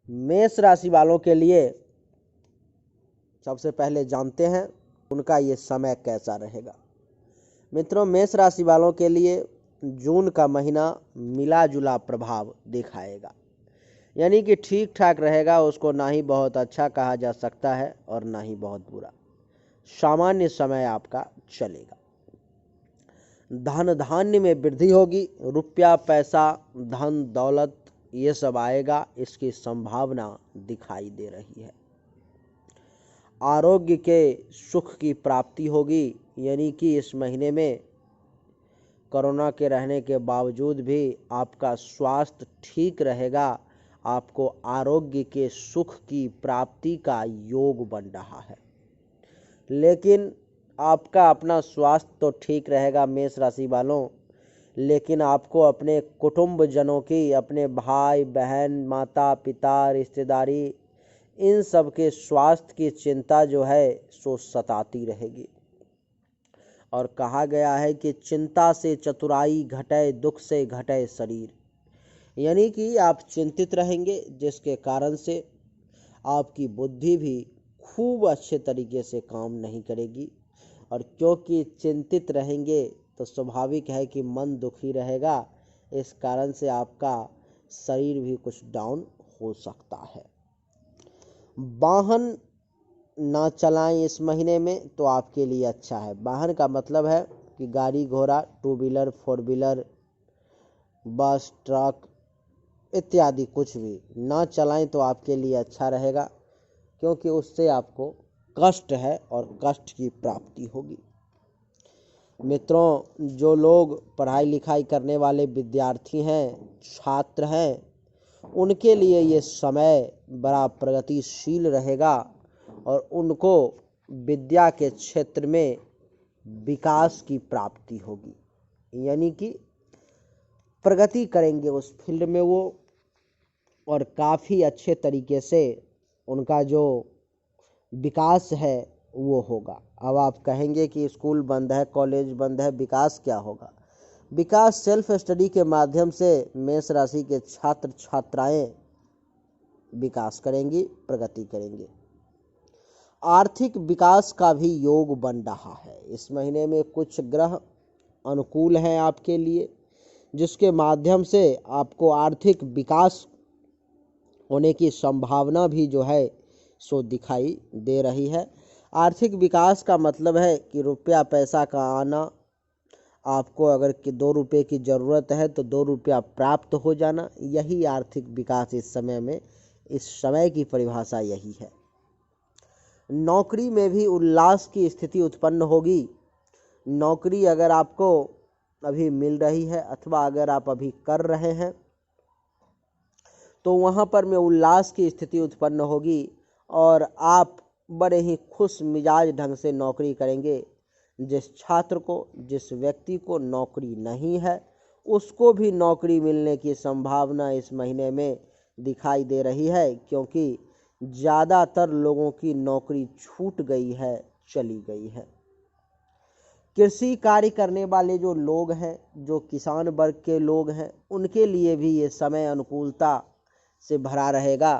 मेष राशि वालों के लिए सबसे पहले जानते हैं उनका ये समय कैसा रहेगा। मित्रों, मेष राशि वालों के लिए जून का महीना मिला जुला प्रभाव दिखाएगा, यानी कि ठीक ठाक रहेगा। उसको ना ही बहुत अच्छा कहा जा सकता है और ना ही बहुत बुरा, सामान्य समय आपका चलेगा। धन धान्य में वृद्धि होगी, रुपया पैसा धन दौलत ये सब आएगा, इसकी संभावना दिखाई दे रही है। आरोग्य के सुख की प्राप्ति होगी, यानी कि इस महीने में कोरोना के रहने के बावजूद भी आपका स्वास्थ्य ठीक रहेगा। आपको आरोग्य के सुख की प्राप्ति का योग बन रहा है, लेकिन आपका अपना स्वास्थ्य तो ठीक रहेगा मेष राशि वालों, लेकिन आपको अपने कुटुंब जनों की, अपने भाई बहन माता पिता रिश्तेदारी, इन सब के स्वास्थ्य की चिंता जो है सो सताती रहेगी। और कहा गया है कि चिंता से चतुराई घटे, दुख से घटे शरीर, यानी कि आप चिंतित रहेंगे, जिसके कारण से आपकी बुद्धि भी खूब अच्छे तरीके से काम नहीं करेगी। और क्योंकि चिंतित रहेंगे तो स्वाभाविक है कि मन दुखी रहेगा, इस कारण से आपका शरीर भी कुछ डाउन हो सकता है। वाहन ना चलाएं इस महीने में तो आपके लिए अच्छा है। वाहन का मतलब है कि गाड़ी घोड़ा, two wheeler four wheeler bus truck इत्यादि कुछ भी ना चलाएं तो आपके लिए अच्छा रहेगा, क्योंकि उससे आपको कष्ट है और कष्ट की प्राप्ति होगी। मित्रों, जो लोग पढ़ाई लिखाई करने वाले विद्यार्थी हैं, छात्र हैं, उनके लिए ये समय बड़ा प्रगतिशील रहेगा और उनको विद्या के क्षेत्र में विकास की प्राप्ति होगी, यानी कि प्रगति करेंगे उस फील्ड में वो, और काफ़ी अच्छे तरीके से उनका जो विकास है वो होगा। अब आप कहेंगे कि स्कूल बंद है, कॉलेज बंद है, विकास क्या होगा? विकास सेल्फ स्टडी के माध्यम से मेष राशि के छात्र छात्राएं विकास करेंगी, प्रगति करेंगे। आर्थिक विकास का भी योग बन रहा है। इस महीने में कुछ ग्रह अनुकूल हैं आपके लिए, जिसके माध्यम से आपको आर्थिक विकास होने की संभावना भी जो है सो दिखाई दे रही है। आर्थिक विकास का मतलब है कि रुपया पैसा का आना, आपको अगर कि 2 रुपये की ज़रूरत है तो 2 रुपया प्राप्त हो जाना, यही आर्थिक विकास इस समय में, इस समय की परिभाषा यही है। नौकरी में भी उल्लास की स्थिति उत्पन्न होगी। नौकरी अगर आपको अभी मिल रही है अथवा अगर आप अभी कर रहे हैं तो वहाँ पर में उल्लास की स्थिति उत्पन्न होगी और आप बड़े ही खुश मिजाज ढंग से नौकरी करेंगे। जिस छात्र को, जिस व्यक्ति को नौकरी नहीं है, उसको भी नौकरी मिलने की संभावना इस महीने में दिखाई दे रही है, क्योंकि ज़्यादातर लोगों की नौकरी छूट गई है, चली गई है। कृषि कार्य करने वाले जो लोग हैं, जो किसान वर्ग के लोग हैं, उनके लिए भी ये समय अनुकूलता से भरा रहेगा,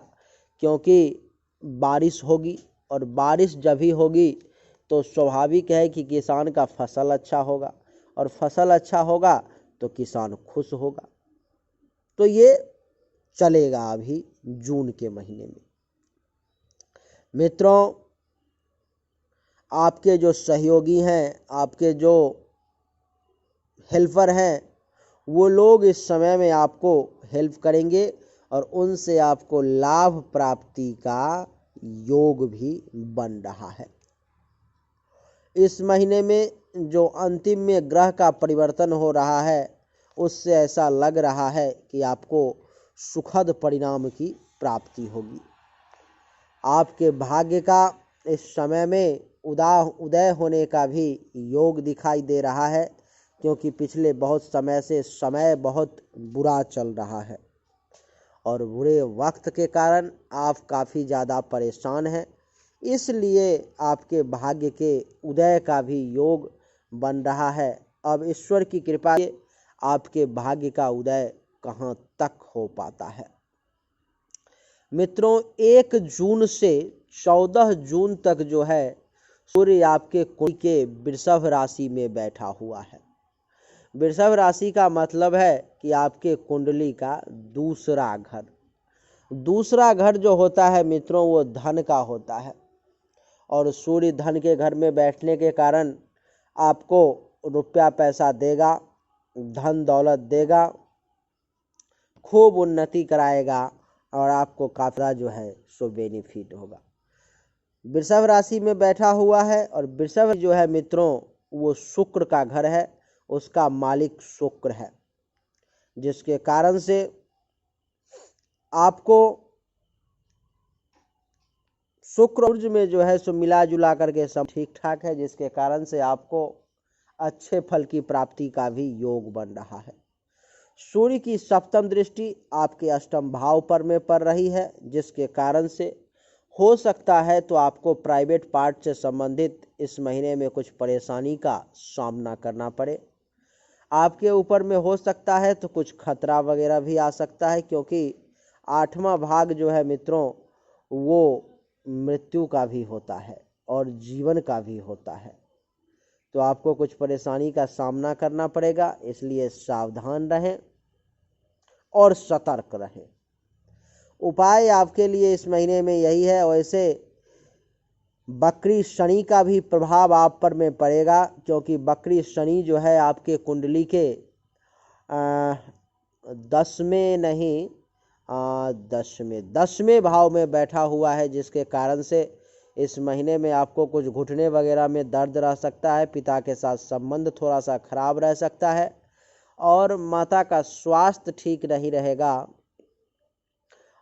क्योंकि बारिश होगी और बारिश जब भी होगी तो स्वाभाविक है कि किसान का फसल अच्छा होगा और फसल अच्छा होगा तो किसान खुश होगा। तो ये चलेगा अभी जून के महीने में। मित्रों, आपके जो सहयोगी हैं, आपके जो हेल्पर हैं, वो लोग इस समय में आपको हेल्प करेंगे और उनसे आपको लाभ प्राप्ति का योग भी बन रहा है। इस महीने में जो अंतिम में ग्रह का परिवर्तन हो रहा है, उससे ऐसा लग रहा है कि आपको सुखद परिणाम की प्राप्ति होगी। आपके भाग्य का इस समय में उदय होने का भी योग दिखाई दे रहा है, क्योंकि पिछले बहुत समय से समय बहुत बुरा चल रहा है और बुरे वक्त के कारण आप काफ़ी ज़्यादा परेशान हैं। इसलिए आपके भाग्य के उदय का भी योग बन रहा है। अब ईश्वर की कृपा से आपके भाग्य का उदय कहाँ तक हो पाता है। मित्रों 1 जून से 14 जून तक जो है सूर्य आपके कुंडली के वृषभ राशि में बैठा हुआ है। वृषभ राशि का मतलब है कि आपके कुंडली का दूसरा घर। दूसरा घर जो होता है मित्रों वो धन का होता है, और सूर्य धन के घर में बैठने के कारण आपको रुपया पैसा देगा, धन दौलत देगा, खूब उन्नति कराएगा और आपको काफी जो है सो बेनिफिट होगा। वृषभ राशि में बैठा हुआ है और वृषभ जो है मित्रों वो शुक्र का घर है, उसका मालिक शुक्र है, जिसके कारण से आपको शुक्र ऊर्ज में जो है सो मिला जुला करके सब ठीक ठाक है, जिसके कारण से आपको अच्छे फल की प्राप्ति का भी योग बन रहा है। सूर्य की सप्तम दृष्टि आपके अष्टम भाव पर में पड़ रही है, जिसके कारण से हो सकता है तो आपको प्राइवेट पार्ट से संबंधित इस महीने में कुछ परेशानी का सामना करना पड़े। आपके ऊपर में हो सकता है तो कुछ खतरा वगैरह भी आ सकता है, क्योंकि 8वां भाग जो है मित्रों वो मृत्यु का भी होता है और जीवन का भी होता है, तो आपको कुछ परेशानी का सामना करना पड़ेगा। इसलिए सावधान रहें और सतर्क रहें। उपाय आपके लिए इस महीने में यही है। वैसे बकरी शनि का भी प्रभाव आप पर में पड़ेगा, क्योंकि बकरी शनि जो है आपके कुंडली के 10वें भाव में बैठा हुआ है, जिसके कारण से इस महीने में आपको कुछ घुटने वगैरह में दर्द रह सकता है, पिता के साथ संबंध थोड़ा सा खराब रह सकता है और माता का स्वास्थ्य ठीक नहीं रहेगा।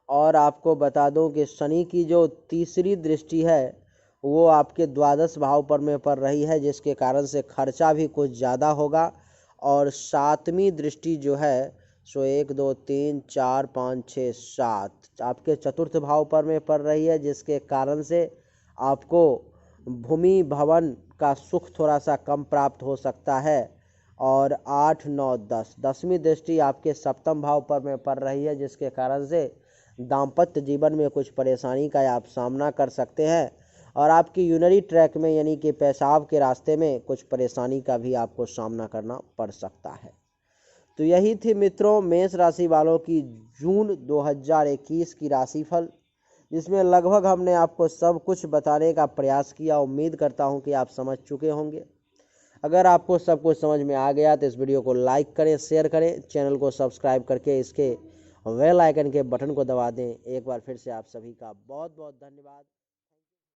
और आपको बता दूं कि शनि की जो तीसरी दृष्टि है वो आपके 12 भाव पर में पड़ रही है, जिसके कारण से खर्चा भी कुछ ज़्यादा होगा। और 7वीं दृष्टि जो है सो 1 2 3 4 5 6 7 आपके चतुर्थ भाव पर में पड़ रही है, जिसके कारण से आपको भूमि भवन का सुख थोड़ा सा कम प्राप्त हो सकता है। और 8 9 10 10वीं दृष्टि आपके सप्तम भाव पर में पड़ रही है, जिसके कारण से दाम्पत्य जीवन में कुछ परेशानी का आप सामना कर सकते हैं और आपकी यूरिनरी ट्रैक में यानी कि पेशाब के रास्ते में कुछ परेशानी का भी आपको सामना करना पड़ सकता है। तो यही थी मित्रों मेष राशि वालों की जून 2021 की राशिफल, जिसमें लगभग हमने आपको सब कुछ बताने का प्रयास किया। उम्मीद करता हूं कि आप समझ चुके होंगे। अगर आपको सब कुछ समझ में आ गया तो इस वीडियो को लाइक करें, शेयर करें, चैनल को सब्सक्राइब करके इसके बेल आइकन के बटन को दबा दें। एक बार फिर से आप सभी का बहुत बहुत धन्यवाद।